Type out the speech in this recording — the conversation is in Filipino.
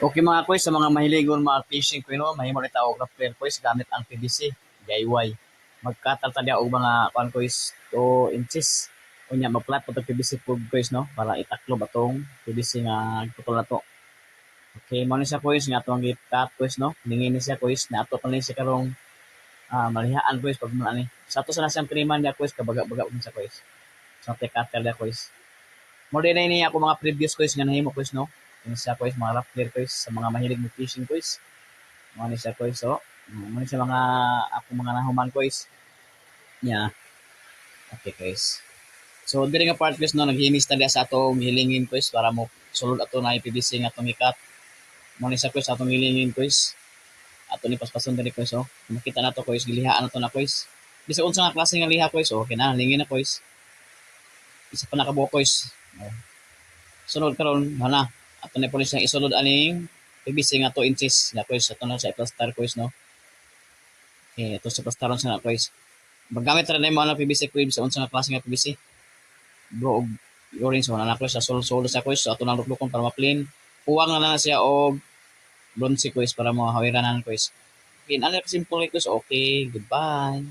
Okay mga kuys, sa mga mahiligon mga fishing ko mahimo ni tao og player kuys gamit ang PVC DIY. Magkatal ta dia og mga kuan kuys 2 inches. Unya maplat pa tong PVC pug kuys no para itaklob atong PVC nga putol nato. Okay, mo ni siya kuys nga atong gikat kuys no. Ningin ni siya kuys na ato pa ni siya karong malihaan kuys pag mo ani. Sa ato sa nasang priman dia kuys kabaga-baga ug sa kuys. Sa cutter dia kuys. Mo din ni ako mga previous kuys nga nahimo kuys no. Ini siya kuys mga rough clear kuys sa mga mahilig mo fishing kuys. Mo ni siya kuys so. Mo ni siya mga ako mga nahuman kuys. Yeah. Okay guys. So diri nga part guys no naghimis ta sa atong hilingin guys para mo sulod ato na PVC nga atong ikat. Mo ni sa guys atong hilingin guys. Ato ni paspason diri guys so. Makita nato guys gilihaan nato na guys. Bisa unsa nga klase nga liha guys so okay na lingin na guys. Isa pa nakabuo guys. Sunod karon hana ato ni pulis yang isulod aning PVC nga 2 inches na guys ato na sa plaster guys no. Okay, ito sa plasteron sa na guys. Magamit ra na mo ang PVC crib sa unsa nga klase nga PVC. Bro og orange so na sa sol sa kuis so ato nang luklukon para ma-clean. Uwang na siya og bronze kuis para mo hawiranan kuis. Okay, ano simple kuis okay, goodbye.